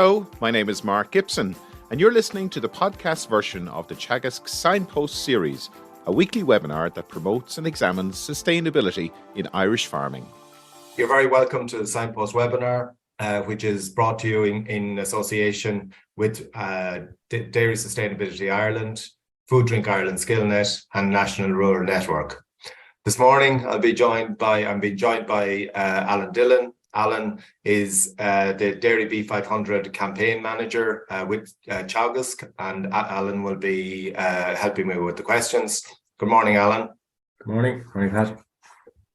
Hello, my name is Mark Gibson, and you're listening to the podcast version of the Teagasc Signpost Series, a weekly webinar that promotes and examines sustainability in Irish farming. You're very welcome to the Signpost webinar, which is brought to you in association with Dairy Sustainability Ireland, Food Drink Ireland SkillNet, and National Rural Network. This morning, I'm being joined by Alan Dillon. Alan is the Dairy B500 campaign manager with Teagasc, and Alan will be helping me with the questions. Good morning, Alan. Good morning. Morning, Pat.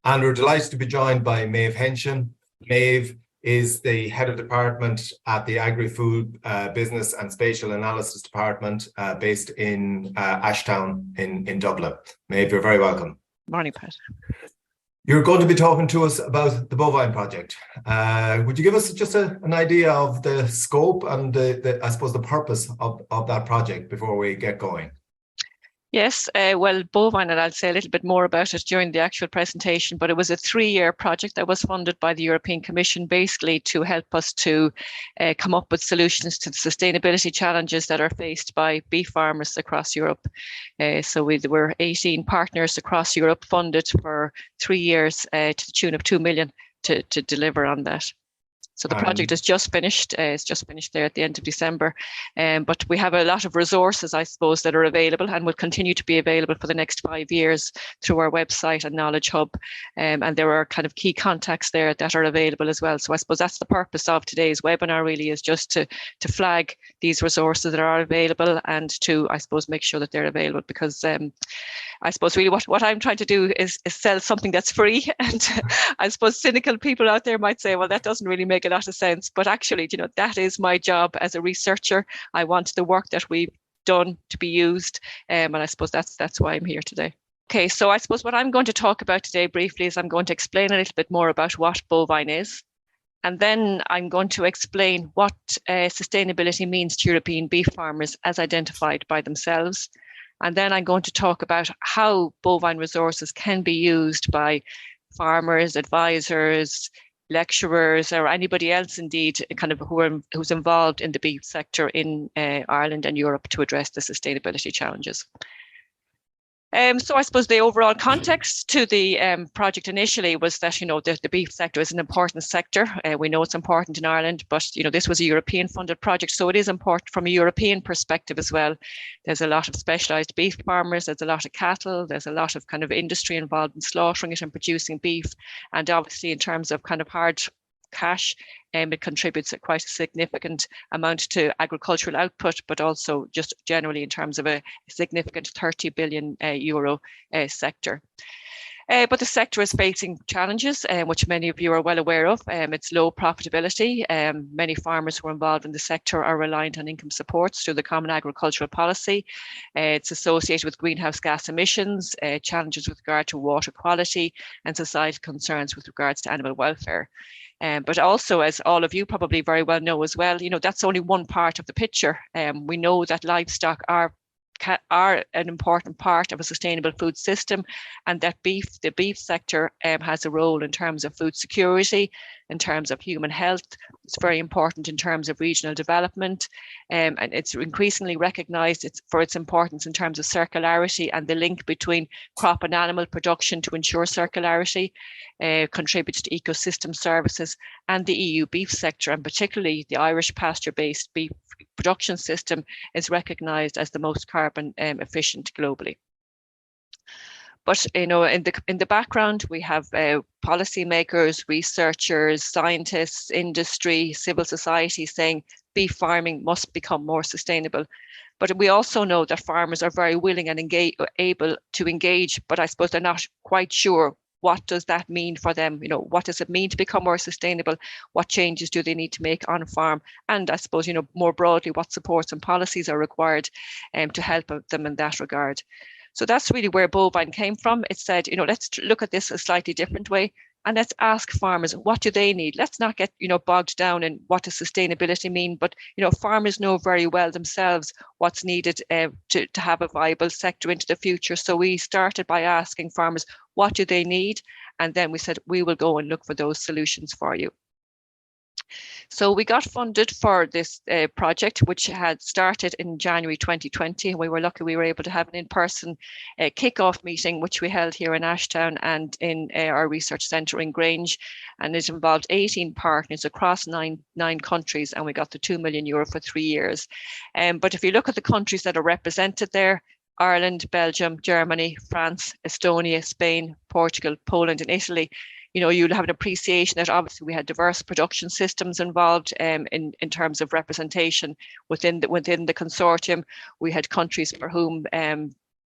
And we're delighted to be joined by Maeve Henchion. Maeve is the head of department at the Agri-Food Business and Spatial Analysis Department based in Ashtown in Dublin. Maeve, you're very welcome. Morning, Pat. You're going to be talking to us about the BovINE project. Would you give us just an idea of the scope and I suppose the purpose of that project before we get going? Yes, well, BovINE, and I'll say a little bit more about it during the actual presentation, but it was a 3-year project that was funded by the European Commission, basically to help us to come up with solutions to the sustainability challenges that are faced by beef farmers across Europe. So we were 18 partners across Europe funded for 3 years to the tune of 2 million to deliver on that. So the project is just finished. It's just finished there at the end of December. But we have a lot of resources, I suppose, that are available and will continue to be available for the next 5 years through our website and Knowledge Hub. And there are kind of key contacts there that are available as well. So I suppose that's the purpose of today's webinar, really, is just to flag these resources that are available and to, I suppose, make sure that they're available, because I suppose really what I'm trying to do is sell something that's free. And I suppose cynical people out there might say, well, that doesn't really make a lot of sense. But actually, you know, that is my job as a researcher. I want the work that we've done to be used. And I suppose that's why I'm here today. Okay, so I suppose what I'm going to talk about today briefly is I'm going to explain a little bit more about what BovINE is. And then I'm going to explain what sustainability means to European beef farmers as identified by themselves. And then I'm going to talk about how bovine resources can be used by farmers, advisors, lecturers, or anybody else indeed, kind of who's involved in the beef sector in Ireland and Europe to address the sustainability challenges. So I suppose the overall context to the project initially was that, you know, the beef sector is an important sector. We know it's important in Ireland, but, you know, this was a European funded project. So it is important from a European perspective as well. There's a lot of specialised beef farmers, there's a lot of cattle, there's a lot of kind of industry involved in slaughtering it and producing beef. And obviously in terms of kind of hard cash, it contributes quite a significant amount to agricultural output, but also just generally in terms of a significant 30 billion euro sector. But the sector is facing challenges, which many of you are well aware of. It's low profitability. Many farmers who are involved in the sector are reliant on income supports through the Common Agricultural Policy. It's associated with greenhouse gas emissions, challenges with regard to water quality, and societal concerns with regards to animal welfare. But also, as all of you probably very well know as well, you know, that's only one part of the picture. We know that livestock are an important part of a sustainable food system, and that the beef sector has a role in terms of food security, in terms of human health. It's very important in terms of regional development, and it's increasingly recognised for its importance in terms of circularity and the link between crop and animal production to ensure circularity, contributes to ecosystem services, and the EU beef sector, and particularly the Irish pasture-based beef production system, is recognised as the most carbon efficient globally. But, you know, in the background, we have policymakers, researchers, scientists, industry, civil society saying beef farming must become more sustainable. But we also know that farmers are very willing and able to engage, but I suppose they're not quite sure what does that mean for them. You know, what does it mean to become more sustainable? What changes do they need to make on farm? And I suppose, you know, more broadly, what supports and policies are required to help them in that regard. So that's really where BovINE came from. It said, you know, let's look at this a slightly different way, and let's ask farmers, what do they need? Let's not get, you know, bogged down in what does sustainability mean, but, you know, farmers know very well themselves what's needed to have a viable sector into the future. So we started by asking farmers, what do they need? And then we said, we will go and look for those solutions for you. So we got funded for this project, which had started in January 2020. We were lucky we were able to have an in-person kick-off meeting, which we held here in Ashtown and in our research centre in Grange. And it involved 18 partners across nine countries, and we got the €2 million for 3 years. But if you look at the countries that are represented there, Ireland, Belgium, Germany, France, Estonia, Spain, Portugal, Poland, and Italy, you'll have an appreciation that obviously we had diverse production systems involved in terms of representation within the consortium. We had countries for whom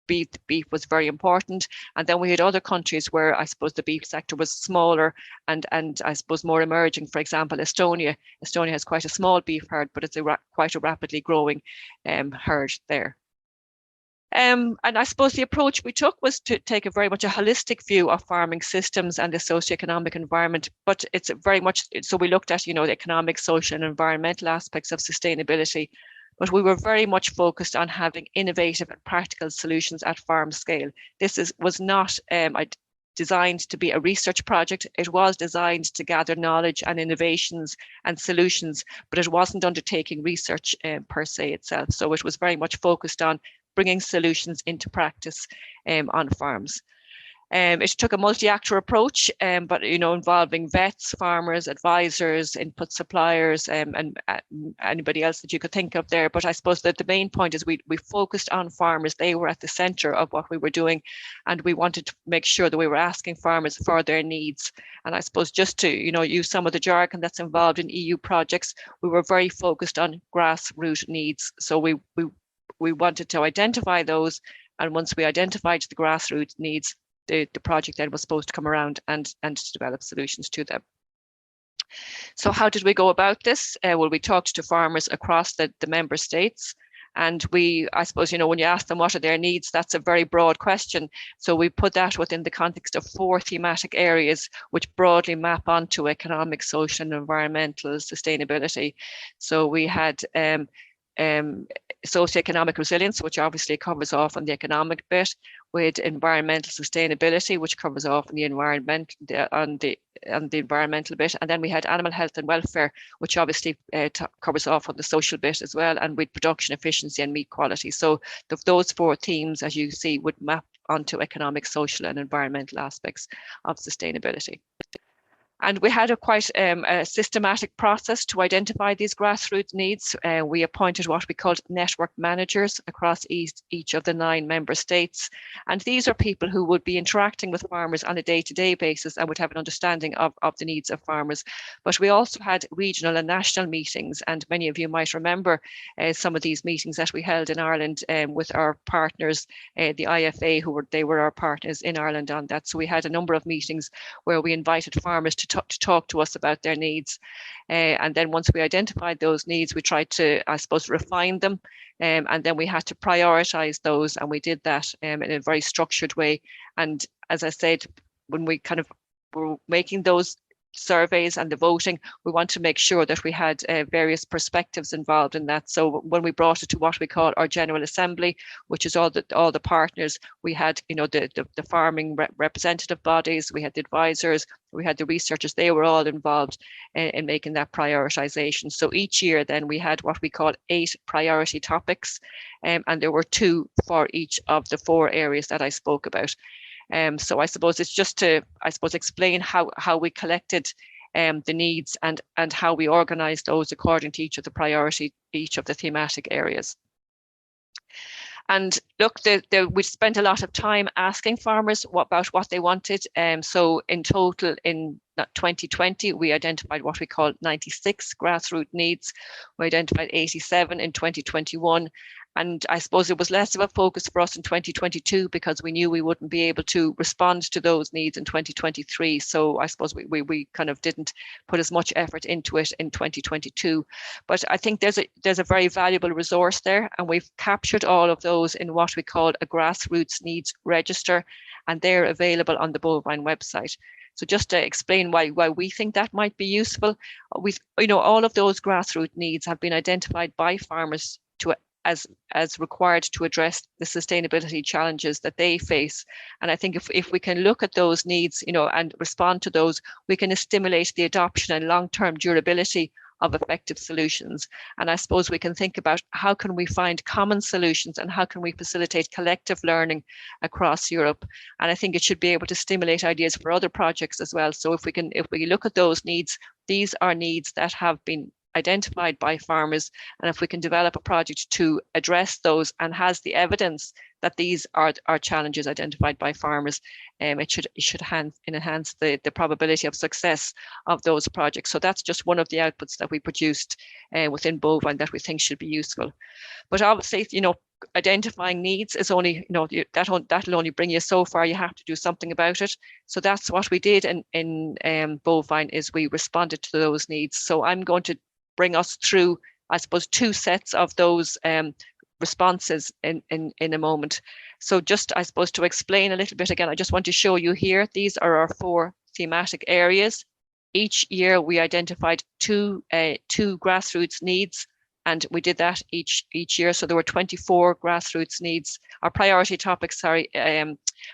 beef was very important, and then we had other countries where I suppose the beef sector was smaller and I suppose more emerging. For example, Estonia has quite a small beef herd, but it's quite a rapidly growing herd there. And I suppose the approach we took was to take a very much a holistic view of farming systems and the socioeconomic environment, but it's very much, so we looked at, the economic, social and environmental aspects of sustainability, but we were very much focused on having innovative and practical solutions at farm scale. This was not designed to be a research project. It was designed to gather knowledge and innovations and solutions, but it wasn't undertaking research per se itself. So it was very much focused on bringing solutions into practice on farms. It took a multi-actor approach, but involving vets, farmers, advisors, input suppliers, and anybody else that you could think of there. But I suppose that the main point is we focused on farmers. They were at the centre of what we were doing, and we wanted to make sure that we were asking farmers for their needs. And I suppose just to use some of the jargon that's involved in EU projects, we were very focused on grassroots needs. So we wanted to identify those, and once we identified the grassroots needs, the project then was supposed to come around and to develop solutions to them. So how did we go about this? Well, we talked to farmers across the member states, and I suppose, when you ask them what are their needs, that's a very broad question. So we put that within the context of 4 thematic areas, which broadly map onto economic, social and environmental sustainability. So we had socioeconomic resilience, which obviously covers off on the economic bit, with environmental sustainability, which covers off on the environment on the environmental bit, and then we had animal health and welfare, which obviously covers off on the social bit as well, and with production efficiency and meat quality. So those 4 themes, as you see, would map onto economic, social and environmental aspects of sustainability. And we had a quite a systematic process to identify these grassroots needs. We appointed what we called network managers across each of the 9 member states. And these are people who would be interacting with farmers on a day-to-day basis and would have an understanding of the needs of farmers. But we also had regional and national meetings. And many of you might remember some of these meetings that we held in Ireland with our partners, the IFA, they were our partners in Ireland on that. So we had a number of meetings where we invited farmers to talk to us about their needs. And then once we identified those needs, we tried to, I suppose, refine them. And then we had to prioritize those. And we did that in a very structured way. And as I said, when we kind of were making those surveys and the voting, we want to make sure that we had various perspectives involved in that. So when we brought it to what we call our General Assembly, which is all the partners, we had the farming representative bodies, we had the advisors, we had the researchers. They were all involved in making that prioritization. So each year then we had what we call 8 priority topics, and there were 2 for each of the 4 areas that I spoke about. So I suppose it's just to, explain how we collected the needs and how we organized those according to each of the thematic areas. And look, we spent a lot of time asking farmers about what they wanted. So in total, in 2020, we identified what we call 96 grassroots needs. We identified 87 in 2021. And I suppose it was less of a focus for us in 2022 because we knew we wouldn't be able to respond to those needs in 2023. So I suppose we kind of didn't put as much effort into it in 2022. But I think there's a very valuable resource there, and we've captured all of those in what we call a grassroots needs register, and they're available on the BovINE website. So just to explain why we think that might be useful, all of those grassroots needs have been identified by farmers as required to address the sustainability challenges that they face. And I think if we can look at those needs, and respond to those, we can stimulate the adoption and long-term durability of effective solutions. And I suppose we can think about how can we find common solutions and how can we facilitate collective learning across Europe. And I think it should be able to stimulate ideas for other projects as well. So if we look at those needs, these are needs that have been identified by farmers, and if we can develop a project to address those and has the evidence that these are challenges identified by farmers, it should enhance the probability of success of those projects. So that's just one of the outputs that we produced within BovINE that we think should be useful. But obviously, identifying needs is only, that'll only bring you so far. You have to do something about it. So that's what we did in BovINE, is we responded to those needs. So I'm going to bring us through, I suppose, two sets of those responses in a moment. So just, I suppose, to explain a little bit again, I just want to show you here, these are our 4 thematic areas. Each year we identified two grassroots needs, and we did that each year. So there were 24 grassroots needs, or priority topics,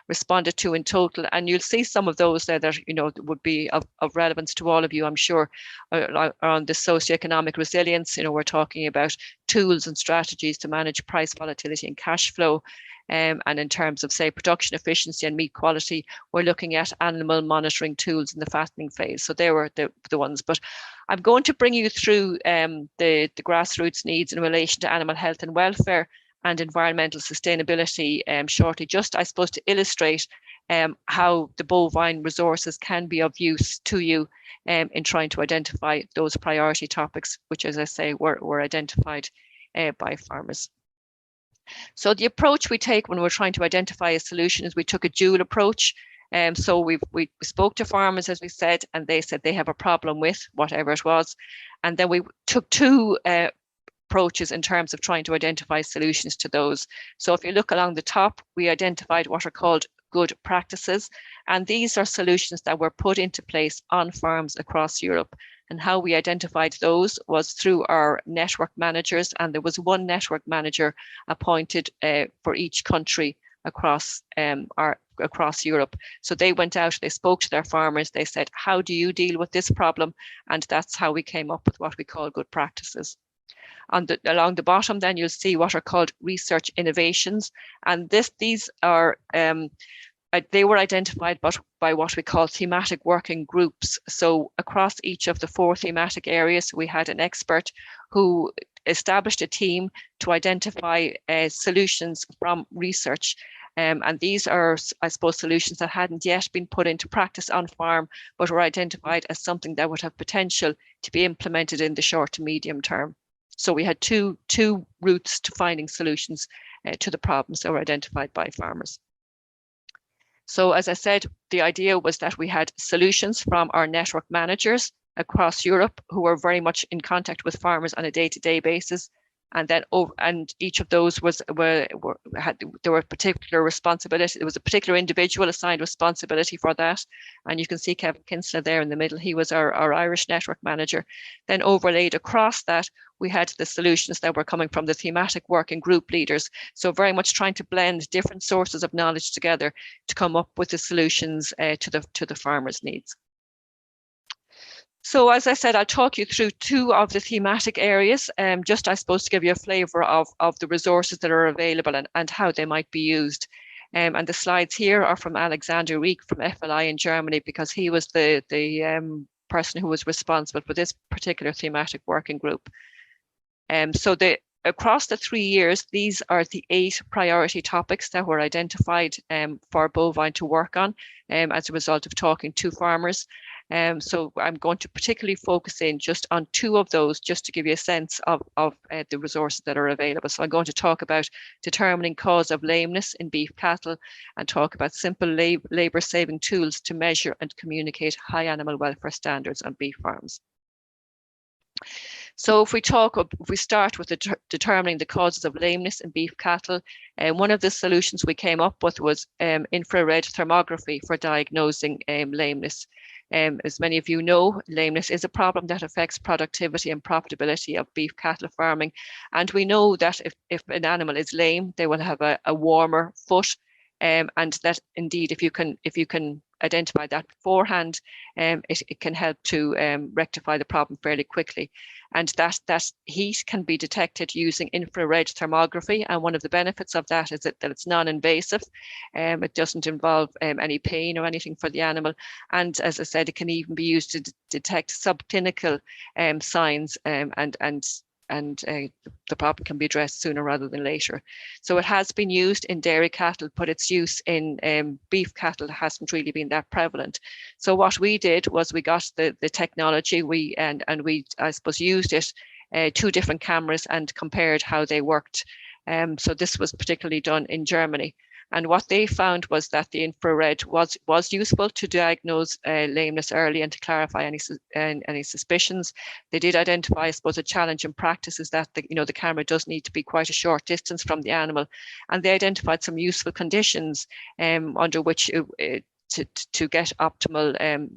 responded to in total. And you'll see some of those there that, would be of relevance to all of you, I'm sure, on the socioeconomic resilience. We're talking about tools and strategies to manage price volatility and cash flow. And in terms of, say, production efficiency and meat quality, we're looking at animal monitoring tools in the fattening phase. So they were the ones. But I'm going to bring you through the grassroots needs in relation to animal health and welfare and environmental sustainability shortly, just, I suppose, to illustrate how the bovine resources can be of use to you in trying to identify those priority topics, which, as I say, were identified by farmers. So the approach we take when we're trying to identify a solution is we took a dual approach. So we spoke to farmers, as we said, and they said they have a problem with whatever it was. And then we took 2 approaches in terms of trying to identify solutions to those. So if you look along the top, we identified what are called good practices. And these are solutions that were put into place on farms across Europe. And how we identified those was through our network managers. And there was one network manager appointed for each country across Europe. So they went out, they spoke to their farmers, they said, how do you deal with this problem? And that's how we came up with what we call good practices. Along the bottom, then you'll see what are called research innovations. And these are they were identified by what we call thematic working groups. So across each of the 4 thematic areas, we had an expert who established a team to identify solutions from research. And these are, I suppose, solutions that hadn't yet been put into practice on farm, but were identified as something that would have potential to be implemented in the short to medium term. So we had two routes to finding solutions to the problems that were identified by farmers. So as I said, the idea was that we had solutions from our network managers across Europe who were very much in contact with farmers on a day-to-day basis. And then, each of those there were particular responsibility. There was a particular individual assigned responsibility for that. And you can see Kevin Kinsler there in the middle. He was our Irish network manager. Then overlaid across that, we had the solutions that were coming from the thematic working group leaders. So very much trying to blend different sources of knowledge together to come up with the solutions to the farmers' needs. So as I said, I'll talk you through 2 of the thematic areas, just, I suppose, to give you a flavour of the resources that are available and how they might be used. And the slides here are from Alexander Rieck from FLI in Germany, because he was the person who was responsible for this particular thematic working group. So across the 3 years, these are the 8 priority topics that were identified for BovINE to work on as a result of talking to farmers. So I'm going to particularly focus in just on 2 of those, just to give you a sense of the resources that are available. So I'm going to talk about determining cause of lameness in beef cattle, and talk about simple labour-saving tools to measure and communicate high animal welfare standards on beef farms. So if we start with determining the causes of lameness in beef cattle, one of the solutions we came up with was infrared thermography for diagnosing lameness. As many of you know, lameness is a problem that affects productivity and profitability of beef cattle farming. And we know that if an animal is lame, they will have a warmer foot. And that indeed, if you can identify that beforehand, it can help to rectify the problem fairly quickly. And that heat can be detected using infrared thermography. And one of the benefits of that is that it's non-invasive. It doesn't involve any pain or anything for the animal. And as I said, it can even be used to detect subclinical signs and the problem can be addressed sooner rather than later. So it has been used in dairy cattle, but its use in beef cattle hasn't really been that prevalent. So what we did was we got the technology, and we, I suppose, used it, 2 different cameras, and compared how they worked. So this was particularly done in Germany. And what they found was that the infrared was useful to diagnose lameness early and to clarify any suspicions. They did identify, I suppose, a challenge in practice is that the camera does need to be quite a short distance from the animal, and they identified some useful conditions under which to get optimal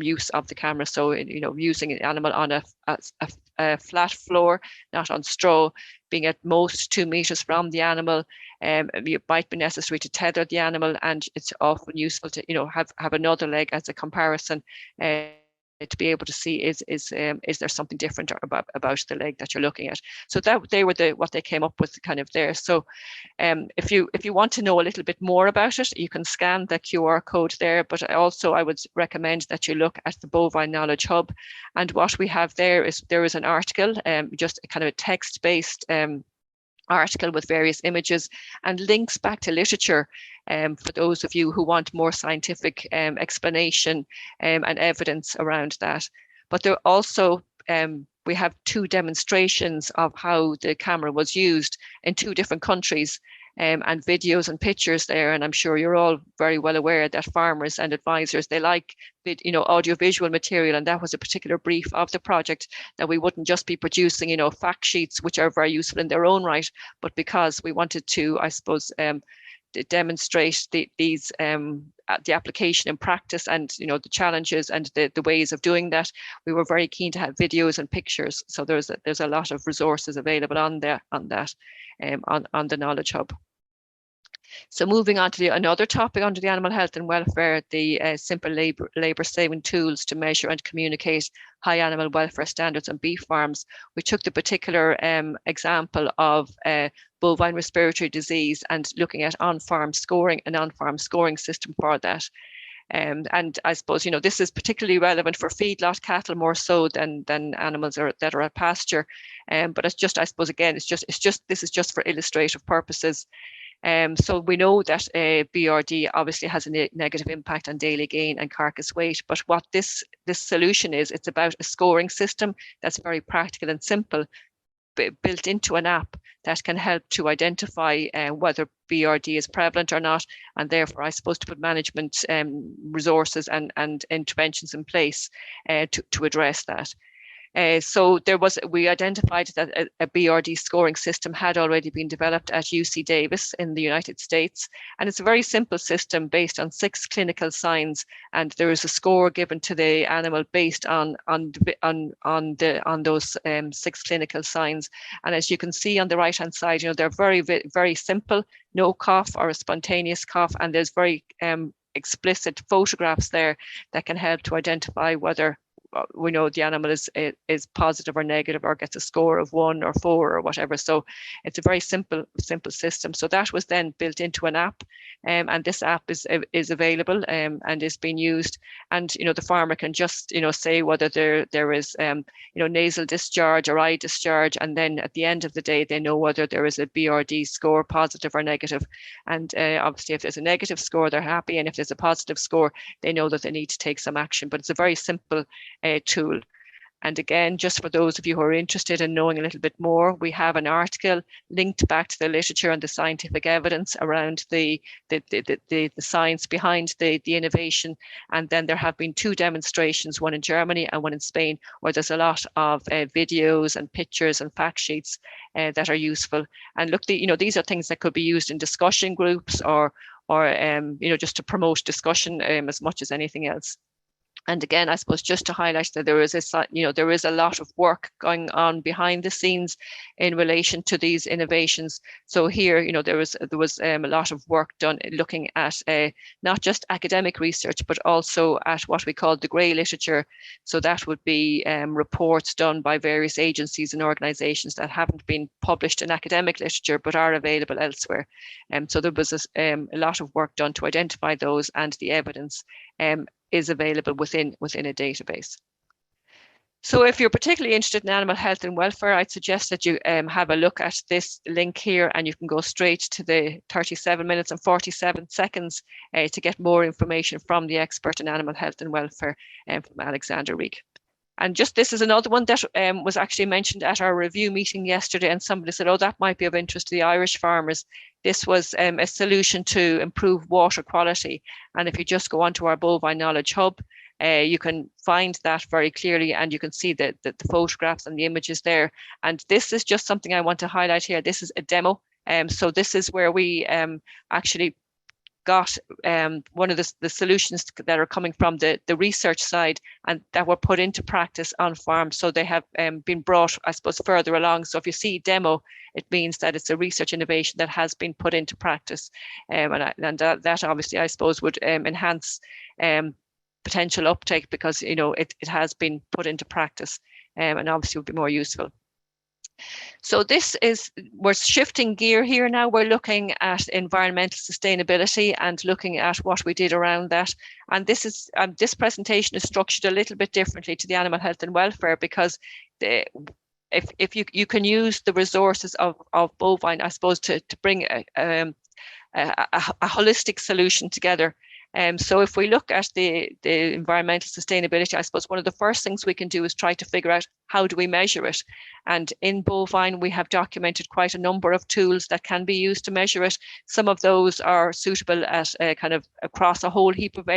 use of the camera. So, using an animal on a flat floor, not on straw, being at most 2 meters from the animal. It might be necessary to tether the animal, and it's often useful to have another leg as a comparison to be able to see is there something different about the leg that you're looking at. So that they were what they came up with kind of there. So if you want to know a little bit more about it, you can scan the QR code there, but also I would recommend that you look at the BovINE Knowledge Hub. And what we have there is an article, just a kind of a text-based article with various images and links back to literature for those of you who want more scientific explanation and evidence around that. But there also, we have 2 demonstrations of how the camera was used in 2 different countries, and videos and pictures there. And I'm sure you're all very well aware that farmers and advisors, they like audiovisual material, and that was a particular brief of the project, that we wouldn't just be producing fact sheets, which are very useful in their own right, but because we wanted to, I suppose, demonstrate the application in practice and the challenges and the ways of doing that, we were very keen to have videos and pictures. So there's a lot of resources available on the Knowledge Hub. So moving on to another topic under the animal health and welfare, the simple labour saving tools to measure and communicate high animal welfare standards on beef farms. We took the particular example of bovine respiratory disease and looking at on-farm scoring, an on-farm scoring system for that. And I suppose, this is particularly relevant for feedlot cattle more so than animals that are at pasture. But it's just, I suppose, again, this is just for illustrative purposes. So we know that BRD obviously has a negative impact on daily gain and carcass weight. But what this solution is, it's about a scoring system that's very practical and simple, built into an app that can help to identify whether BRD is prevalent or not, and therefore, I suppose, to put management resources and interventions in place to address that. So we identified that a BRD scoring system had already been developed at UC Davis in the United States, and it's a very simple system based on 6 clinical signs, and there is a score given to the animal based on those 6 clinical signs. And as you can see on the right hand side, they're very, very simple: no cough or a spontaneous cough, and there's very explicit photographs there that can help to identify whether we know the animal is positive or negative, or gets a score of 1 or 4 or whatever. So it's a very simple system. So that was then built into an app, and this app is available and is being used. And the farmer can just say whether there is nasal discharge or eye discharge, and then at the end of the day they know whether there is a BRD score, positive or negative. And obviously, if there's a negative score, they're happy, and if there's a positive score, they know that they need to take some action. But it's a very simple tool. And again, just for those of you who are interested in knowing a little bit more, we have an article linked back to the literature and the scientific evidence around the science behind the innovation. And then there have been 2 demonstrations, one in Germany and one in Spain, where there's a lot of videos and pictures and fact sheets that are useful. And look, these are things that could be used in discussion groups or just to promote discussion as much as anything else. And again, I suppose just to highlight that there is there is a lot of work going on behind the scenes in relation to these innovations. So here, there was a lot of work done looking at not just academic research, but also at what we call the grey literature. So that would be reports done by various agencies and organisations that haven't been published in academic literature, but are available elsewhere. So there was a lot of work done to identify those, and the evidence is available within a database. So if you're particularly interested in animal health and welfare, I'd suggest that you have a look at this link here, and you can go straight to the 37 minutes and 47 seconds to get more information from the expert in animal health and welfare from Alexander Reek. And just this is another one that was actually mentioned at our review meeting yesterday, and somebody said, oh, that might be of interest to the Irish farmers. This was a solution to improve water quality. And if you just go onto our Bovine Knowledge Hub, you can find that very clearly, and you can see the photographs and the images there. And this is just something I want to highlight here. This is a demo. So this is where we actually got one of the solutions that are coming from the research side, and that were put into practice on farm. So they have been brought, I suppose, further along. So if you see demo, it means that it's a research innovation that has been put into practice. And that obviously, I suppose, would enhance potential uptake, because it has been put into practice, and obviously would be more useful. So we're shifting gear here now. We're looking at environmental sustainability and looking at what we did around that. And this presentation is structured a little bit differently to the animal health and welfare, because if you can use the resources of BovINE, I suppose, to bring a holistic solution together. So if we look at the environmental sustainability, I suppose one of the first things we can do is try to figure out, how do we measure it? And in BovINE, we have documented quite a number of tools that can be used to measure it. Some of those are suitable at kind of across a whole heap of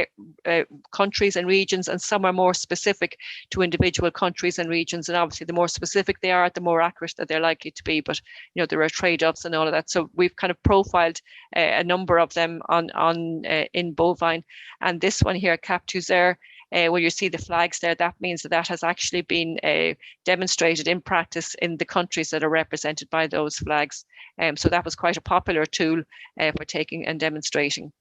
countries and regions, and some are more specific to individual countries and regions. And obviously, the more specific they are, the more accurate that they're likely to be. But there are trade-offs and all of that. So we've kind of profiled a number of them in BovINE. And this one here, CAP2ZER, where you see the flags there, that means that has actually been demonstrated in practice in the countries that are represented by those flags. So that was quite a popular tool for taking and demonstrating.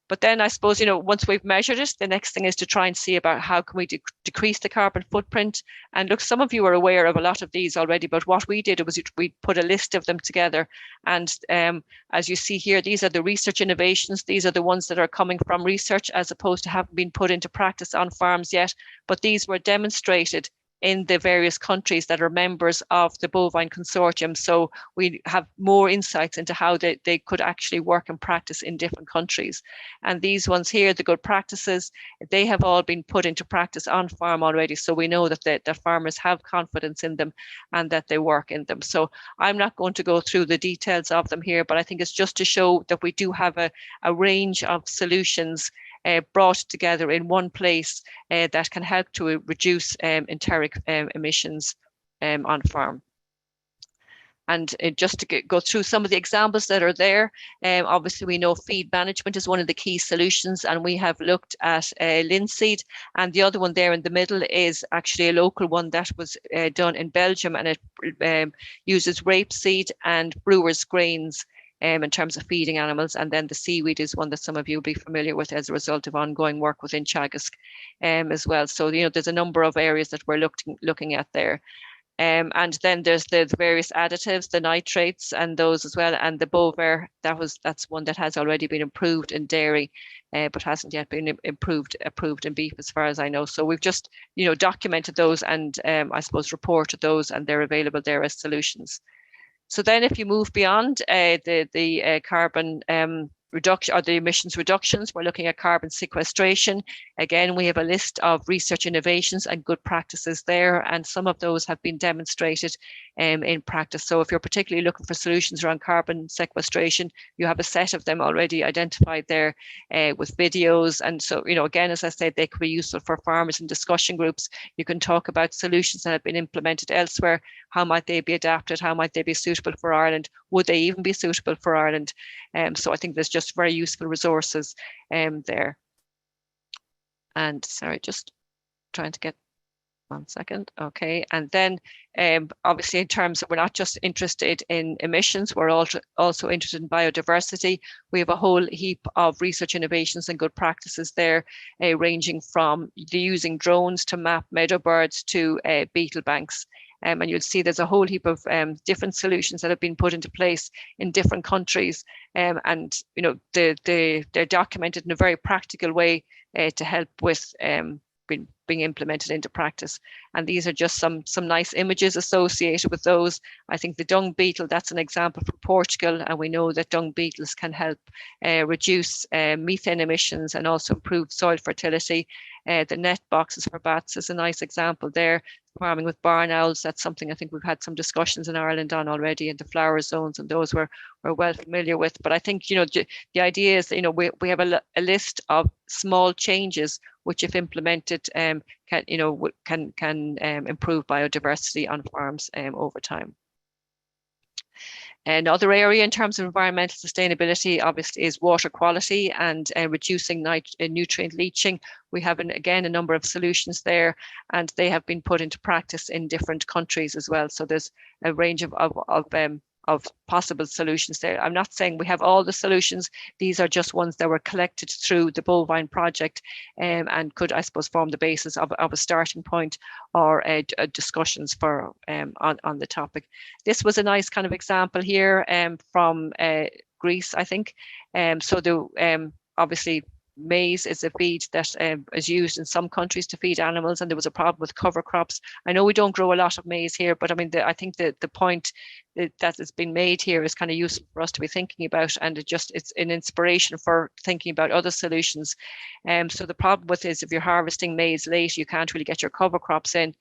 But then I suppose, once we've measured it, the next thing is to try and see about how can we decrease the carbon footprint. And look, some of you are aware of a lot of these already, but what we did was we put a list of them together. And as you see here, these are the research innovations. These are the ones that are coming from research as opposed to having been put into practice on farms yet. But these were demonstrated in the various countries that are members of the BovINE consortium. So we have more insights into how they could actually work and practice in different countries. And these ones here, the good practices, they have all been put into practice on farm already. So we know that farmers have confidence in them and that they work in them. So I'm not going to go through the details of them here, but I think it's just to show that we do have a range of solutions brought together in one place that can help to reduce enteric emissions on farm. And just to go through some of the examples that are there, obviously we know feed management is one of the key solutions, and we have looked at linseed, and the other one there in the middle is actually a local one that was done in Belgium, and it uses rapeseed and brewer's grains in terms of feeding animals. And then the seaweed is one that some of you will be familiar with as a result of ongoing work within Teagasc as well. So, there's a number of areas that we're looking at there. And then there's the various additives, the nitrates and those as well. And the BovAir, that's one that has already been improved in dairy, but hasn't yet been approved in beef as far as I know. So we've just, documented those and I suppose reported those, and they're available there as solutions. So then if you move beyond the carbon reduction or the emissions reductions, we're looking at carbon sequestration. Again, we have a list of research innovations and good practices there, and some of those have been demonstrated in practice. So if you're particularly looking for solutions around carbon sequestration, you have a set of them already identified there with videos. And so, again, as I said, they could be useful for farmers and discussion groups. You can talk about solutions that have been implemented elsewhere. How might they be adapted? How might they be suitable for Ireland? Would they even be suitable for Ireland? So I think there's just very useful resources there. And sorry, just trying to get 1 second. Okay. And then obviously in terms of, we're not just interested in emissions, we're also interested in biodiversity. We have a whole heap of research innovations and good practices there, ranging from using drones to map meadow birds to beetle banks. And you'll see there's a whole heap of different solutions that have been put into place in different countries. And, you know, they're documented in a very practical way to help with being implemented into practice. And these are just some nice images associated with those. I think the dung beetle, that's an example from Portugal, and we know that dung beetles can help reduce methane emissions and also improve soil fertility. The net boxes for bats is a nice example there. Farming with barn owls, that's something I think we've had some discussions in Ireland on already, and the flower zones, and those we're well familiar with. But I think, you know, the idea is, you know, we have a list of small changes which, if implemented, can improve biodiversity on farms over time. Another area in terms of environmental sustainability, obviously, is water quality and reducing nutrient leaching. We have, again, a number of solutions there, and they have been put into practice in different countries as well. So there's a range of possible solutions there. I'm not saying we have all the solutions. These are just ones that were collected through the BovINE project, and could, I suppose, form the basis of a starting point or discussions for on the topic. This was a nice kind of example here from Greece, I think. So obviously, maize is a feed that is used in some countries to feed animals, and there was a problem with cover crops. I know we don't grow a lot of maize here, but I mean, I think the point that has been made here is kind of useful for us to be thinking about, and it's an inspiration for thinking about other solutions. So the problem with is, if you're harvesting maize late, you can't really get your cover crops in.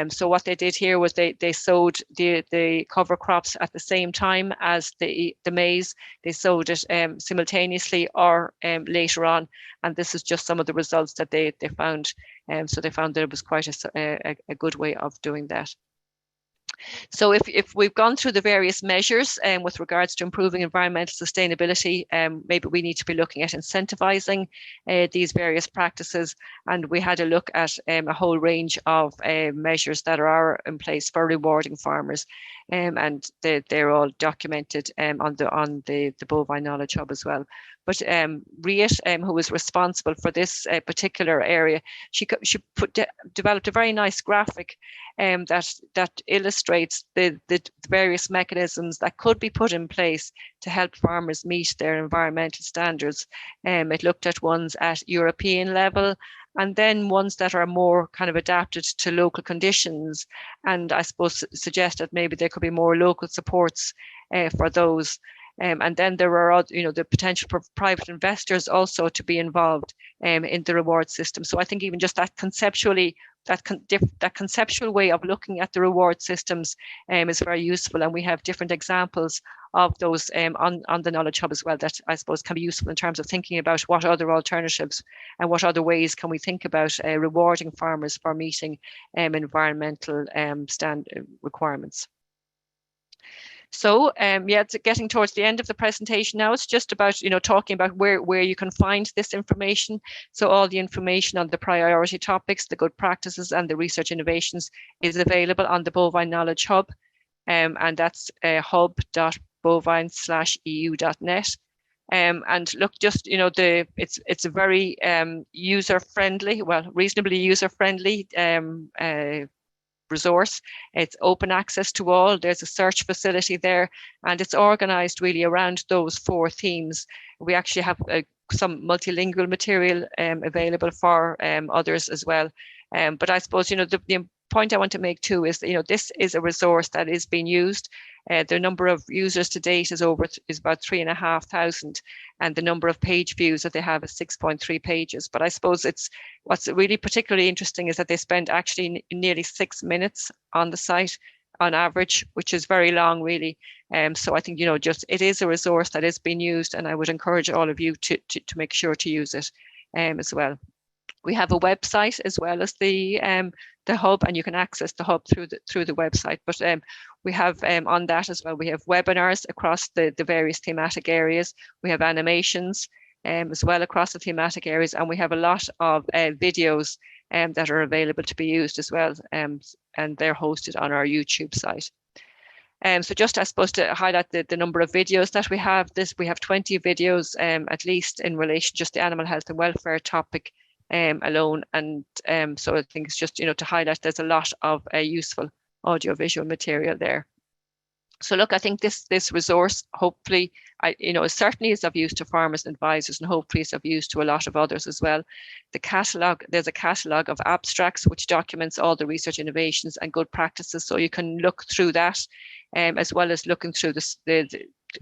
So what they did here was they sowed the cover crops at the same time as the maize. They sowed it simultaneously or later on, and this is just some of the results that they found. So they found that it was quite a good way of doing that. So if we've gone through the various measures with regards to improving environmental sustainability, maybe we need to be looking at incentivizing these various practices. And we had a look at a whole range of measures that are in place for rewarding farmers. And they're all documented on the BovINE Knowledge Hub as well. But Riet, who was responsible for this particular area, she developed a very nice graphic that illustrates the various mechanisms that could be put in place to help farmers meet their environmental standards. It looked at ones at European level, and then ones that are more kind of adapted to local conditions, and I suppose suggested maybe there could be more local supports for those. And then there are, the potential for private investors also to be involved in the reward system. So I think even just that conceptually, that conceptual way of looking at the reward systems is very useful. And we have different examples of those on the Knowledge Hub as well that I suppose can be useful in terms of thinking about what other alternatives and what other ways can we think about rewarding farmers for meeting environmental requirements. So it's getting towards the end of the presentation now. It's just about, talking about where you can find this information. So all the information on the priority topics, the good practices and the research innovations is available on the BovINE Knowledge Hub. And that's hub.bovine.eu.net. And look, just, it's a very user-friendly, reasonably user-friendly resource. It's open access to all. There's a search facility there, and it's organized really around those 4 themes. We actually have some multilingual material available for others as well. But I suppose, the point I want to make too is, this is a resource that is being used. The number of users to date is about 3,500, and the number of page views that they have is 6.3 pages. But I suppose what's really particularly interesting is that they spend actually nearly 6 minutes on the site on average, which is very long, really. So I think, it is a resource that is being used, and I would encourage all of you to make sure to use it as well. We have a website as well as the hub, and you can access the hub through the website. But we have on that as well, we have webinars across the various thematic areas. We have animations as well across the thematic areas, and we have a lot of videos that are available to be used as well, and they're hosted on our YouTube site. So just, I suppose, to highlight the number of videos that we have, we have 20 videos at least in relation just to animal health and welfare topic alone. And so I think it's just, to highlight there's a lot of useful audiovisual material there. So look, I think this resource, hopefully, certainly is of use to farmers and advisors, and hopefully is of use to a lot of others as well. There's a catalogue of abstracts which documents all the research innovations and good practices. So you can look through that, as well as looking through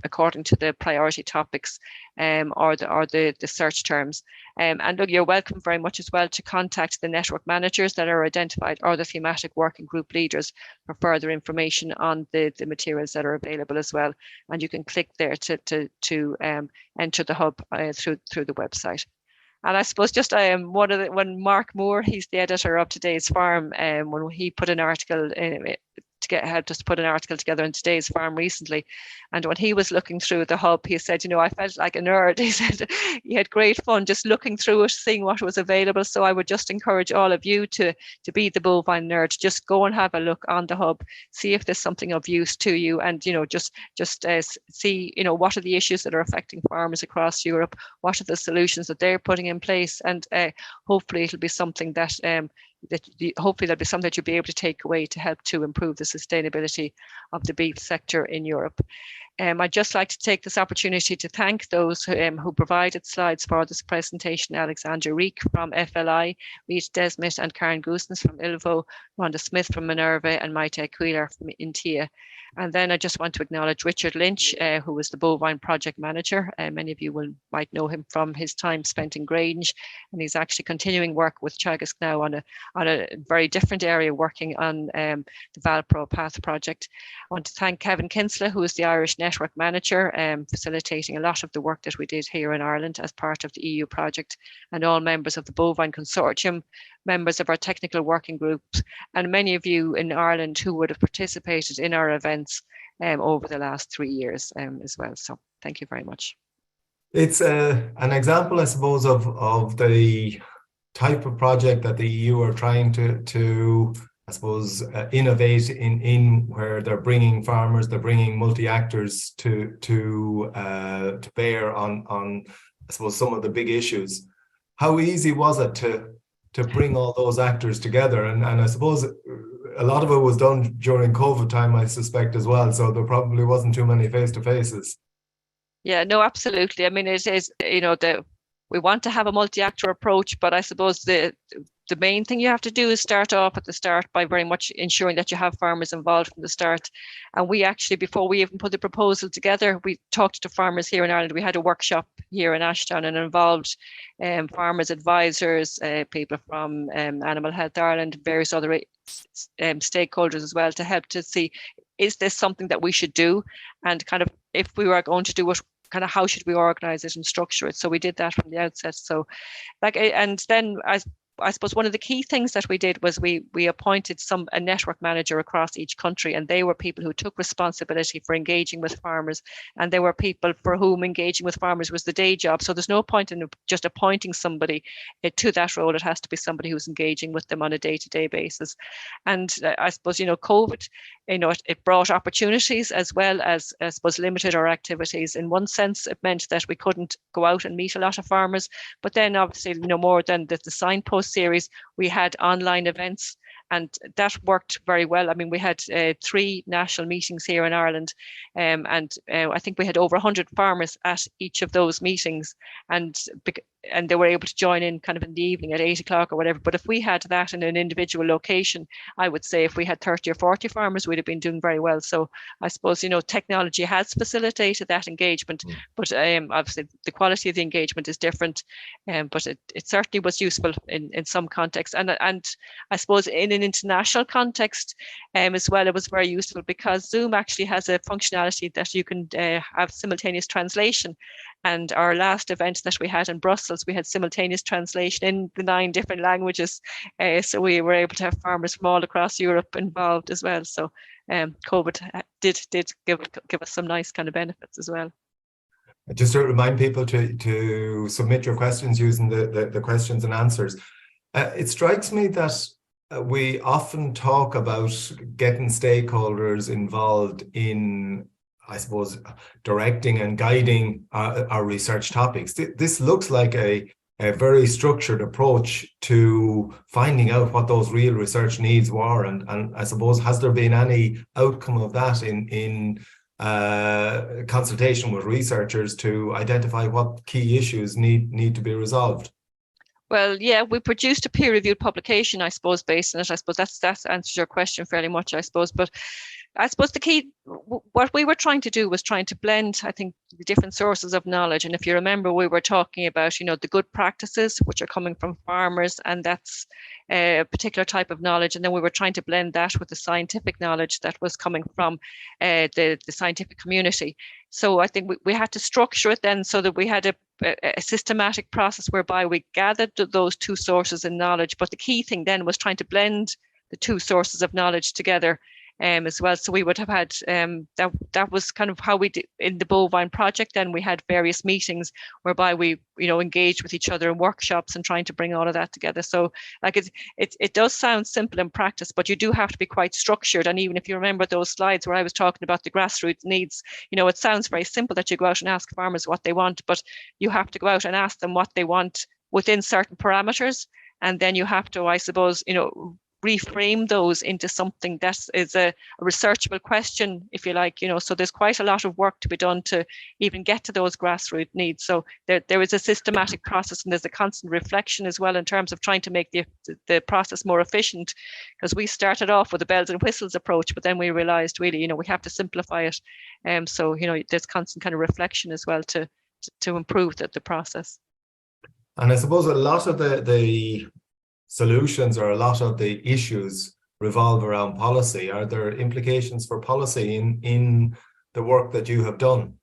according to the priority topics or the search terms. And look, you're welcome very much as well to contact the network managers that are identified or the thematic working group leaders for further information on the materials that are available as well. And you can click there to enter the hub through the website. And I suppose just when Mark Moore, he's the editor of Today's Farm, when he put an article helped us to put an article together in Today's Farm recently. And when he was looking through the hub, he said, I felt like a nerd. He said he had great fun just looking through it, seeing what was available. So I would just encourage all of you to be the bovine nerd. Just go and have a look on the hub, see if there's something of use to you, and just see what are the issues that are affecting farmers across Europe, what are the solutions that they're putting in place, and hopefully it'll be something that hopefully that'll be something that you'll be able to take away to help to improve the sustainability of the beef sector in Europe. I'd just like to take this opportunity to thank those who provided slides for this presentation: Alexander Reek from FLI, Reid Desmet and Karen Goosens from ILVO, Rhonda Smith from Minerva, and Maite Quiller from Intia. And then I just want to acknowledge Richard Lynch, who was the bovine project manager. Many of you might know him from his time spent in Grange, and he's actually continuing work with Teagasc now on a very different area, working on the Valpro Path project. I want to thank Kevin Kinsella, who is the Irish network manager, facilitating a lot of the work that we did here in Ireland as part of the EU project, and all members of the Bovine Consortium, members of our technical working groups, and many of you in Ireland who would have participated in our events over the last 3 years as well. So thank you very much. It's an example, I suppose, of the type of project that the EU are trying to I suppose, innovate in where they're bringing farmers, they're bringing multi-actors to bear on I suppose some of the big issues. How easy was it to bring all those actors together? And I suppose a lot of it was done during COVID time, I suspect, as well. So there probably wasn't too many face-to-faces. Yeah, no, absolutely. I mean, it is, we want to have a multi-actor approach, but I suppose the main thing you have to do is start off at the start by very much ensuring that you have farmers involved from the start. And we actually, before we even put the proposal together, we talked to farmers here in Ireland. We had a workshop here in Ashdown and involved farmers, advisors, people from Animal Health Ireland, various other stakeholders as well, to help to see, is this something that we should do? And kind of, if we were going to do it, kind of how should we organize it and structure it? So we did that from the outset. So and then I suppose one of the key things that we did was we appointed a network manager across each country, and they were people who took responsibility for engaging with farmers, and they were people for whom engaging with farmers was the day job. So there's no point in just appointing somebody to that role. It has to be somebody who's engaging with them on a day-to-day basis. And I suppose, COVID, it brought opportunities as well as, I suppose, limited our activities. In one sense, it meant that we couldn't go out and meet a lot of farmers, but then obviously, more than the Signpost Series, we had online events, and that worked very well. I mean, we had 3 national meetings here in Ireland, and I think we had over 100 farmers at each of those meetings, and they were able to join in kind of in the evening at 8 o'clock or whatever. But if we had that in an individual location, I would say if we had 30 or 40 farmers, we'd have been doing very well. So I suppose, technology has facilitated that engagement, but obviously the quality of the engagement is different, but it certainly was useful in some contexts. And I suppose in an international context as well, it was very useful because Zoom actually has a functionality that you can have simultaneous translation. And our last event that we had in Brussels, we had simultaneous translation in the 9 different languages. So we were able to have farmers from all across Europe involved as well. So COVID did give us some nice kind of benefits as well. Just to remind people to submit your questions using the questions and answers. It strikes me that we often talk about getting stakeholders involved in, I suppose, directing and guiding our research topics. This looks like a very structured approach to finding out what those real research needs were. And I suppose, has there been any outcome of that in consultation with researchers to identify what key issues need to be resolved? Well, yeah, we produced a peer-reviewed publication, I suppose, based on it. I suppose that answers your question fairly much, I suppose. But I suppose the key, what we were trying to do was trying to blend, I think, the different sources of knowledge. And if you remember, we were talking about, the good practices, which are coming from farmers, and that's a particular type of knowledge. And then we were trying to blend that with the scientific knowledge that was coming from the scientific community. So I think we had to structure it then so that we had a systematic process whereby we gathered those two sources of knowledge. But the key thing then was trying to blend the two sources of knowledge together as well. So we would have had that was kind of how we did in the BovINE project. Then we had various meetings whereby we engaged with each other in workshops and trying to bring all of that together. So like it does sound simple in practice, but you do have to be quite structured. And even if you remember those slides where I was talking about the grassroots needs, it sounds very simple that you go out and ask farmers what they want, but you have to go out and ask them what they want within certain parameters. And then you have to, I suppose, reframe those into something that is a researchable question, if you like, so there's quite a lot of work to be done to even get to those grassroots needs. So there is a systematic process, and there's a constant reflection as well in terms of trying to make the process more efficient, because we started off with a bells and whistles approach, but then we realized really, we have to simplify it. So, there's constant kind of reflection as well to improve the process. And I suppose a lot of the solutions or a lot of the issues revolve around policy. Are there implications for policy in the work that you have done?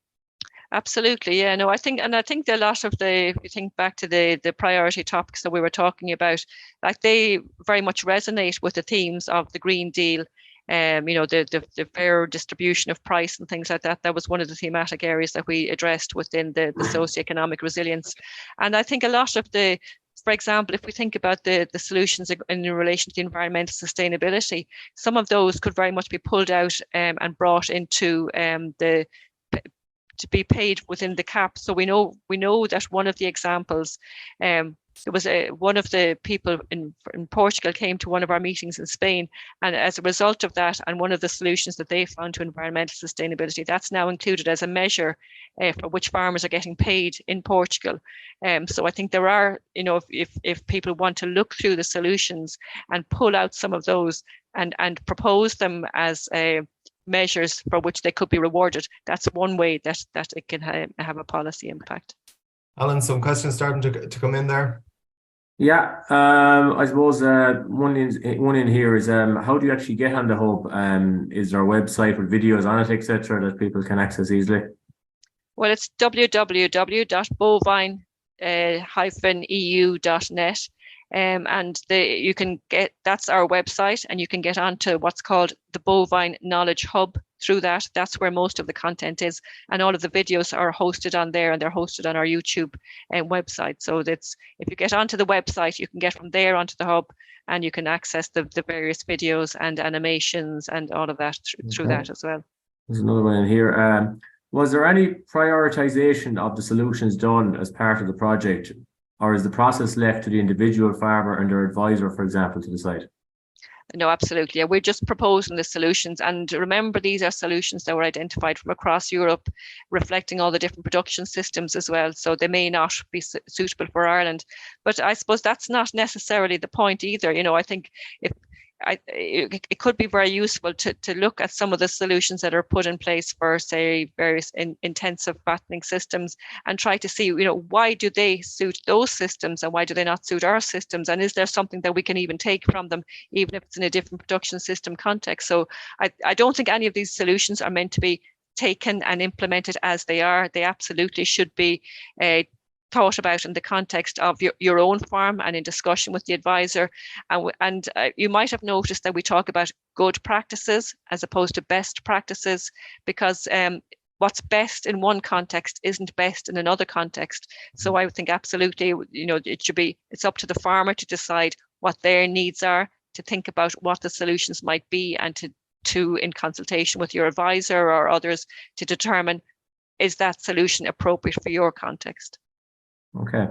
Absolutely, yeah. No, I think a lot of if you think back to the priority topics that we were talking about, like they very much resonate with the themes of the Green Deal. The fair distribution of price and things like that. That was one of the thematic areas that we addressed within the socioeconomic resilience. And I think a lot of for example, if we think about the solutions in relation to the environmental sustainability, some of those could very much be pulled out and brought into to be paid within the cap. So we know that one of the examples, it was one of the people in Portugal came to one of our meetings in Spain, and as a result of that, and one of the solutions that they found to environmental sustainability, that's now included as a measure for which farmers are getting paid in Portugal. So I think there are, if people want to look through the solutions and pull out some of those and propose them as measures for which they could be rewarded, that's one way that it can have a policy impact. Alan, some questions starting to come in there. Yeah, I suppose one in here is how do you actually get on the hub? Is there a website with videos on it, etc., that people can access easily? Well, it's www.bovine-eu.net. And you can get, that's our website, and you can get onto what's called the BovINE Knowledge Hub through that. That's where most of the content is, and all of the videos are hosted on there, and they're hosted on our YouTube website. So that's, if you get onto the website, you can get from there onto the hub, and you can access the various videos and animations and all of that through that as well. There's another one in here. Was there any prioritization of the solutions done as part of the project, or is the process left to the individual farmer and their advisor, for example, to decide? No, absolutely. Yeah, we're just proposing the solutions. And remember, these are solutions that were identified from across Europe, reflecting all the different production systems as well. So they may not be suitable for Ireland. But I suppose that's not necessarily the point either. I think it could be very useful to look at some of the solutions that are put in place for, say, various intensive fattening systems, and try to see, why do they suit those systems and why do they not suit our systems? And is there something that we can even take from them, even if it's in a different production system context? So I don't think any of these solutions are meant to be taken and implemented as they are. They absolutely should be thought about in the context of your own farm and in discussion with the advisor. And you might have noticed that we talk about good practices as opposed to best practices, because what's best in one context isn't best in another context. So I would think absolutely, it's up to the farmer to decide what their needs are, to think about what the solutions might be, and to in consultation with your advisor or others to determine, is that solution appropriate for your context? Okay.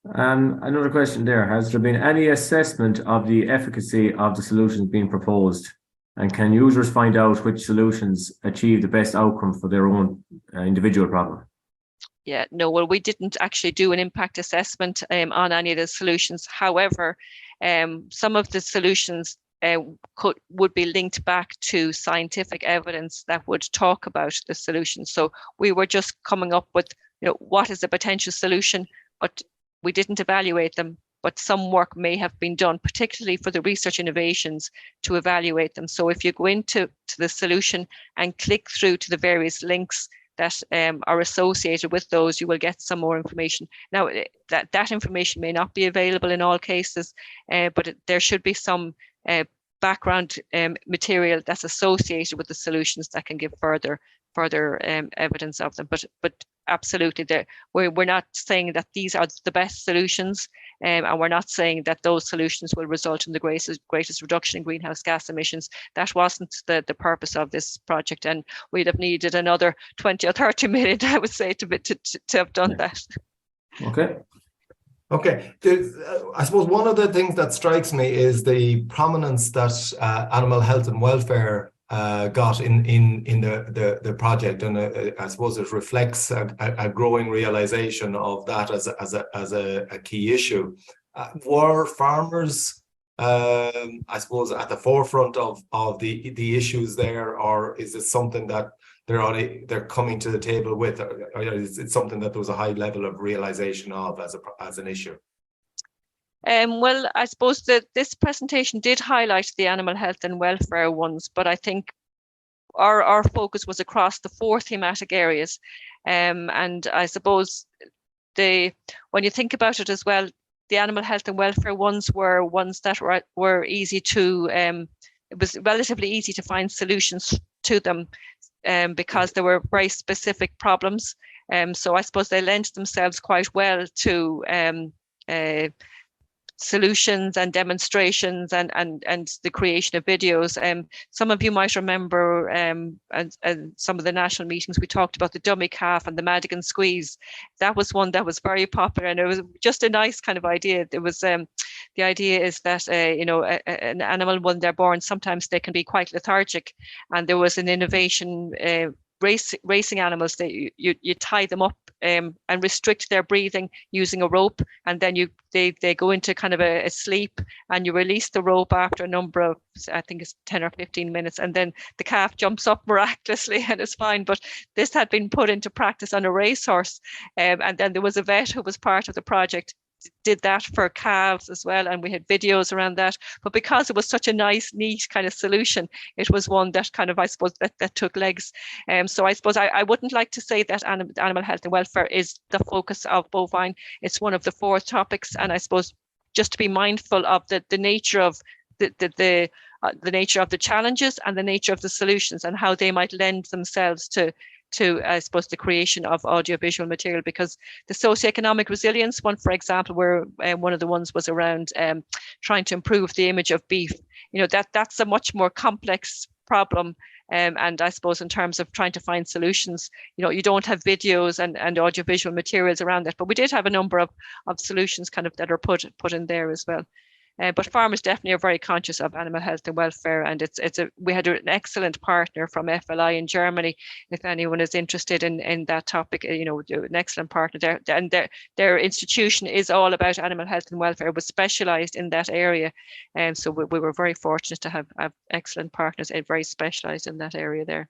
Another question there. Has there been any assessment of the efficacy of the solutions being proposed? And can users find out which solutions achieve the best outcome for their own individual problem? Yeah, no, well, we didn't actually do an impact assessment on any of the solutions. However, some of the solutions would be linked back to scientific evidence that would talk about the solution. So we were just coming up with, what is a potential solution, but we didn't evaluate them. But some work may have been done, particularly for the research innovations, to evaluate them. So if you go into the solution and click through to the various links that are associated with those, you will get some more information. Now, that information may not be available in all cases, but there should be some background material that's associated with the solutions that can give further evidence of them. But absolutely, we're not saying that these are the best solutions, and we're not saying that those solutions will result in the greatest reduction in greenhouse gas emissions. That wasn't the purpose of this project, and we'd have needed another 20 or 30 million, I would say, to have done that. Okay. Okay, I suppose one of the things that strikes me is the prominence that animal health and welfare got in the project, and I suppose it reflects a growing realization of that as a key issue. Were farmers, I suppose, at the forefront of the issues there, or is it something that they're coming to the table with, or is it something that there was a high level of realization of as an issue? Well, I suppose that this presentation did highlight the animal health and welfare ones, but I think our focus was across the 4 thematic areas. And I suppose when you think about it as well, the animal health and welfare ones were ones that were easy to, it was relatively easy to find solutions to them, because there were very specific problems. So I suppose they lent themselves quite well to solutions and demonstrations and the creation of videos. Some of you might remember and some of the national meetings, we talked about the dummy calf and the Madigan squeeze. That was one that was very popular, and it was just a nice kind of idea. It was the idea is that an animal, when they're born, sometimes they can be quite lethargic, and there was an innovation. Racing animals, you tie them up and restrict their breathing using a rope, and then they go into kind of a sleep, and you release the rope after a number of, I think it's 10 or 15 minutes, and then the calf jumps up miraculously and it's fine. But this had been put into practice on a racehorse, and then there was a vet who was part of the project, did that for calves as well, and we had videos around that. But because it was such a nice, neat kind of solution, it was one that kind of, I suppose, that took legs. So I suppose I wouldn't like to say that animal health and welfare is the focus of BovINE. It's one of the 4 topics, and I suppose just to be mindful of the nature of the nature of the challenges and the nature of the solutions, and how they might lend themselves to I suppose the creation of audiovisual material. Because the socioeconomic resilience one, for example, where one of the ones was around trying to improve the image of beef, that's a much more complex problem. And I suppose in terms of trying to find solutions, you don't have videos and audiovisual materials around that, but we did have a number of solutions kind of that are put in there as well. But farmers definitely are very conscious of animal health and welfare, and we had an excellent partner from FLI in Germany. If anyone is interested in that topic, an excellent partner there, and their institution is all about animal health and welfare, was specialised in that area, and so we were very fortunate to have excellent partners and very specialised in that area there.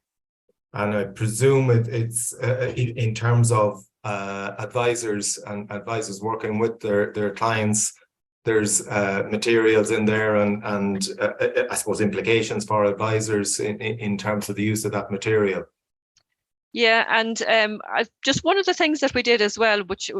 And I presume it's in terms of advisors and advisors working with their clients. There's materials in there and I suppose implications for advisors in terms of the use of that material. Yeah, and just one of the things that we did as well, which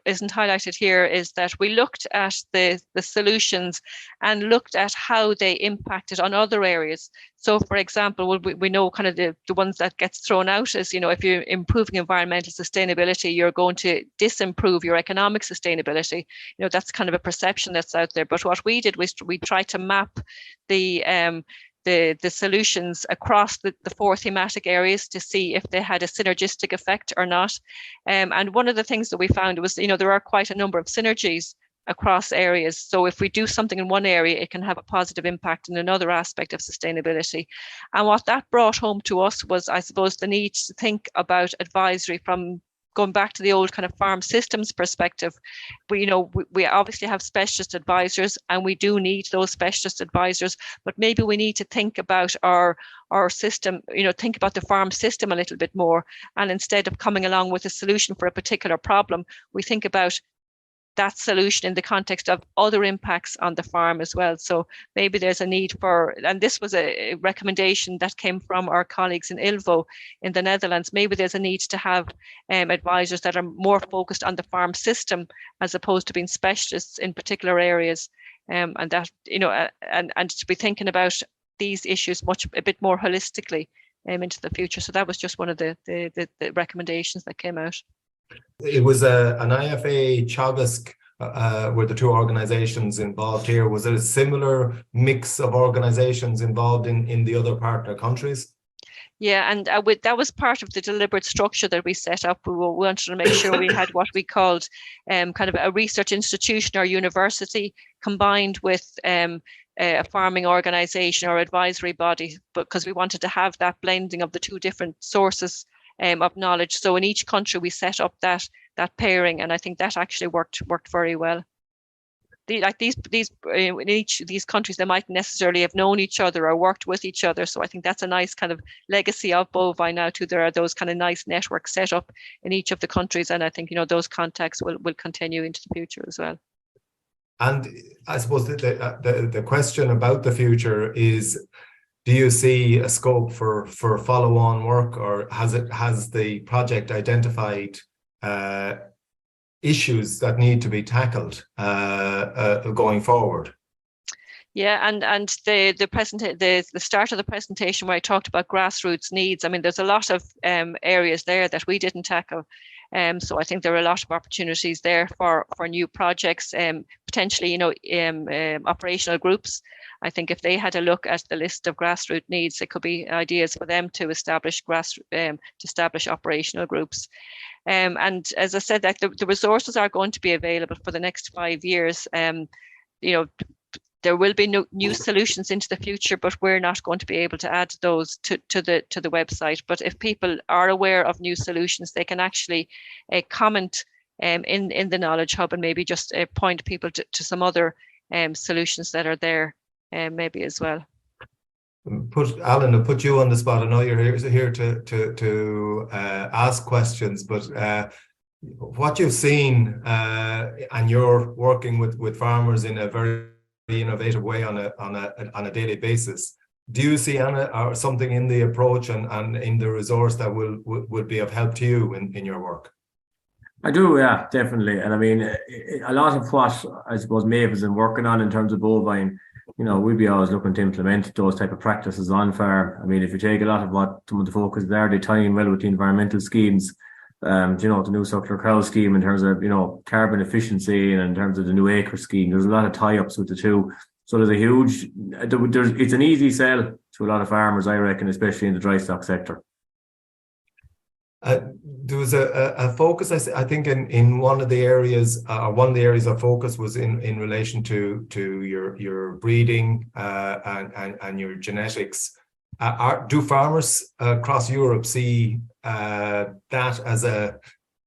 isn't highlighted here, is that we looked at the solutions and looked at how they impacted on other areas. So, for example, we know kind of the ones that gets thrown out is, if you're improving environmental sustainability, you're going to disimprove your economic sustainability. That's kind of a perception that's out there. But what we did was we tried to map the solutions across the 4 thematic areas to see if they had a synergistic effect or not. And one of the things that we found was, there are quite a number of synergies across areas. So if we do something in one area, it can have a positive impact in another aspect of sustainability. And what that brought home to us was, I suppose, the need to think about advisory from going back to the old kind of farm systems perspective. We obviously have specialist advisors, and we do need those specialist advisors, but maybe we need to think about our system, think about the farm system a little bit more. And instead of coming along with a solution for a particular problem, we think about that solution in the context of other impacts on the farm as well. So maybe there's a need for, and this was a recommendation that came from our colleagues in ILVO in the Netherlands, maybe there's a need to have advisors that are more focused on the farm system as opposed to being specialists in particular areas. And that, and to be thinking about these issues a bit more holistically into the future. So that was just one of the recommendations that came out. It was an IFA Teagasc were the 2 organizations involved here. Was there a similar mix of organizations involved in the other partner countries? Yeah, and that was part of the deliberate structure that we set up. We wanted to make sure we had what we called kind of a research institution or university combined with a farming organization or advisory body, because we wanted to have that blending of the 2 different sources of knowledge. So in each country we set up that pairing, and I think that actually worked very well. In each of these countries, they mightn't necessarily have known each other or worked with each other. So I think that's a nice kind of legacy of BovINE now too. There are those kind of nice networks set up in each of the countries, and I think those contacts will continue into the future as well. And I suppose the question about the future is, do you see a scope for follow-on work, or has the project identified issues that need to be tackled going forward? Yeah, and the start of the presentation where I talked about grassroots needs, I mean, there's a lot of areas there that we didn't tackle. So I think there are a lot of opportunities there for new projects, potentially, operational groups. I think if they had a look at the list of grassroots needs, it could be ideas for them to establish operational groups. And as I said, that the resources are going to be available for the next 5 years. There will be new solutions into the future, but we're not going to be able to add those to the website. But if people are aware of new solutions, they can actually comment in the Knowledge Hub, and maybe just point people to some other solutions that are there maybe as well. Alan, to put you on the spot, I know you're here to ask questions, but what you've seen, and you're working with farmers in a very innovative way on a daily basis. Do you see something in the approach and in the resource that would be of help to you in your work? I do, yeah, definitely. And I mean, a lot of what I suppose Maeve has been working on in terms of BovINE, we'd be always looking to implement those type of practices on farm. I mean, if you take a lot of what some of the focus there, they tie in well with the environmental schemes. The new circular cow scheme in terms of, carbon efficiency, and in terms of the new acre scheme, there's a lot of tie-ups with the 2. So there's a huge, it's an easy sell to a lot of farmers, I reckon, especially in the dry stock sector. There was a focus, I think, in one of the areas of focus was in relation to your breeding and your genetics. Do farmers across Europe see that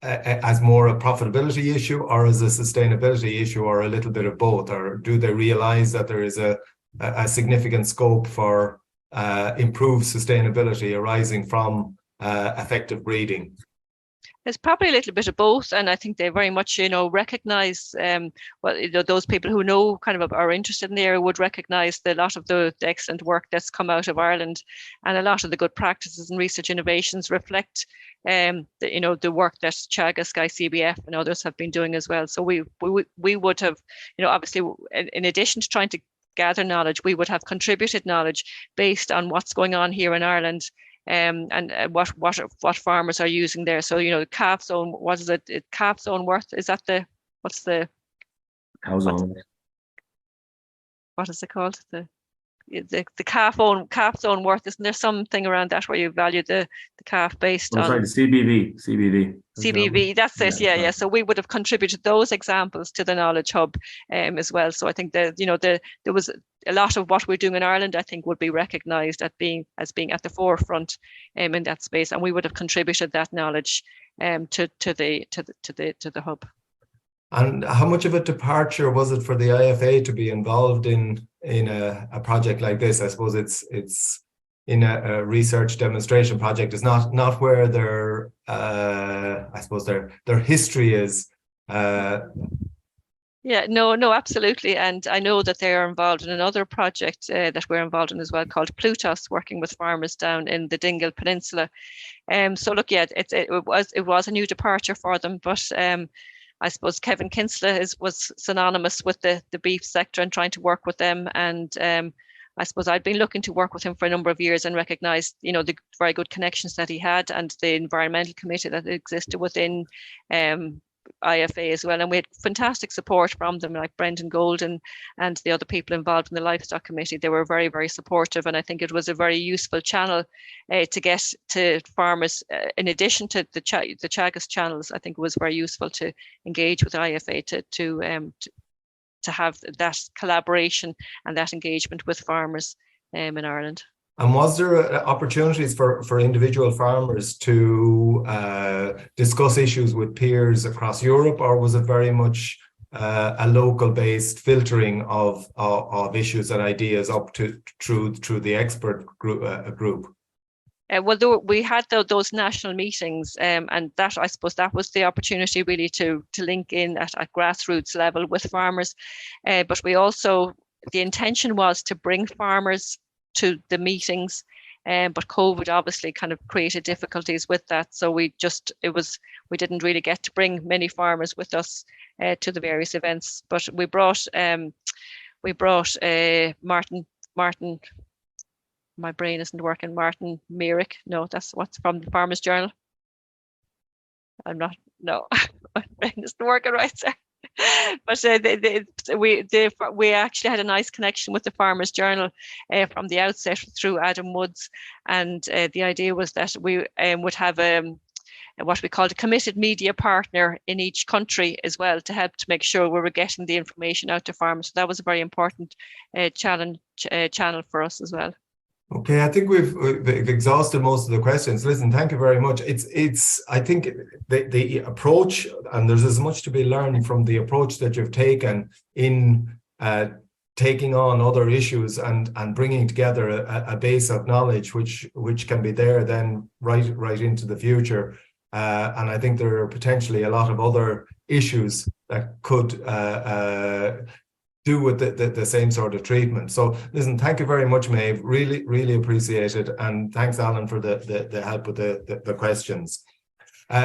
as more a profitability issue, or as a sustainability issue, or a little bit of both? Or do they realize that there is a significant scope for improved sustainability arising from effective breeding? It's probably a little bit of both, and I think they very much, recognise, those people who know kind of are interested in the area would recognise a lot of the excellent work that's come out of Ireland, and a lot of the good practices and research innovations reflect, the work that Teagasc, ICBF, and others have been doing as well. So we would have, obviously, in addition to trying to gather knowledge, we would have contributed knowledge based on what's going on here in Ireland. And what farmers are using there. So, calf zone, what is it? Calf zone worth? Is that what's the Cow zone? What is it called? The calf zone worth, isn't there something around that where you value the calf based on? Sorry, the CBV. That's it. Yeah. So we would have contributed those examples to the Knowledge Hub as well. So I think that there was a lot of what we're doing in Ireland, I think, would be recognised as being at the forefront in that space, and we would have contributed that knowledge to the hub. And how much of a departure was it for the IFA to be involved in a project like this? I suppose it's in a research demonstration project. It's not where their I suppose their history is. Yeah, no, absolutely. And I know that they are involved in another project that we're involved in as well, called Plutos, working with farmers down in the Dingle Peninsula. So look, yeah, it was a new departure for them, but I suppose Kevin Kinsella was synonymous with the beef sector and trying to work with them. And I suppose I'd been looking to work with him for a number of years and recognised, the very good connections that he had and the environmental committee that existed within IFA as well. And we had fantastic support from them, like Brendan Golden and the other people involved in the livestock committee. They were very, very supportive, and I think it was a very useful channel to get to farmers. In addition to the Teagasc channels, I think it was very useful to engage with IFA to have that collaboration and that engagement with farmers in Ireland. And was there opportunities for individual farmers to discuss issues with peers across Europe, or was it very much a local-based filtering of issues and ideas up to through the expert group? Well, we had those national meetings, and that, I suppose, that was the opportunity really to link in at grassroots level with farmers. But we also, the intention was to bring farmers to the meetings, but COVID obviously kind of created difficulties with that. So we didn't really get to bring many farmers with us to the various events. But we brought Martin. My brain isn't working. Martin Merrick. No, that's what's from the Farmers Journal. I'm not. No, my brain isn't working right, sir. But we actually had a nice connection with the Farmers Journal from the outset through Adam Woods, and the idea was that we would have what we called a committed media partner in each country as well, to help to make sure we were getting the information out to farmers. So that was a very important channel for us as well. Okay, I think we've exhausted most of the questions. Listen, thank you very much. It's I think the approach, and there's as much to be learned from the approach that you've taken in taking on other issues and bringing together a base of knowledge which can be there then right into the future. And I think there are potentially a lot of other issues that could do with the same sort of treatment. So listen, thank you very much, Maeve. Really, really appreciate it. And thanks, Alan, for the help with the questions.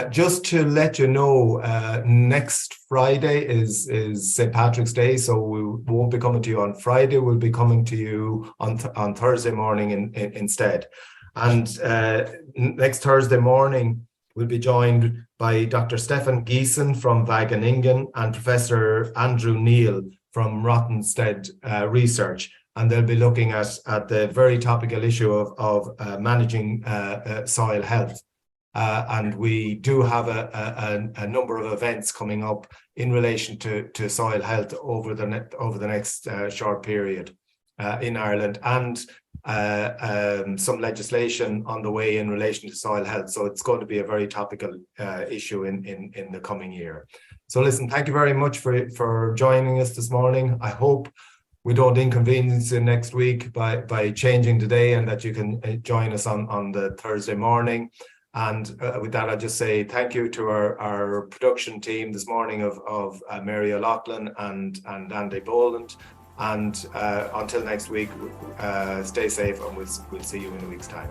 Just to let you know, next Friday is St. Patrick's Day, so we won't be coming to you on Friday. We'll be coming to you on Thursday morning instead. And next Thursday morning, we'll be joined by Dr. Stefan Giesen from Wageningen and Professor Andrew Neal from Rottenstead Research, and they'll be looking at the very topical issue of managing soil health. And we do have a number of events coming up in relation to soil health over the next short period in Ireland, and some legislation on the way in relation to soil health. So it's going to be a very topical issue in the coming year. So listen, thank you very much for joining us this morning. I hope we don't inconvenience you next week by changing the day, and that you can join us on the Thursday morning. And with that, I'll just say thank you to our production team this morning of Mary O'Loughlin and Andy Boland. And until next week, stay safe, and we'll see you in a week's time.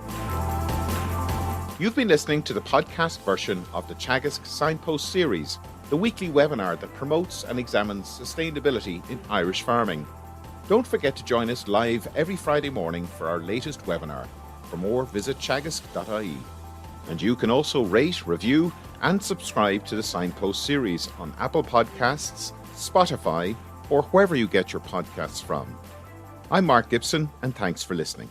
You've been listening to the podcast version of the Teagasc Signpost Series, the weekly webinar that promotes and examines sustainability in Irish farming. Don't forget to join us live every Friday morning for our latest webinar. For more, visit teagasc.ie. And you can also rate, review, and subscribe to the Signpost Series on Apple Podcasts, Spotify, or wherever you get your podcasts from. I'm Mark Gibson, and thanks for listening.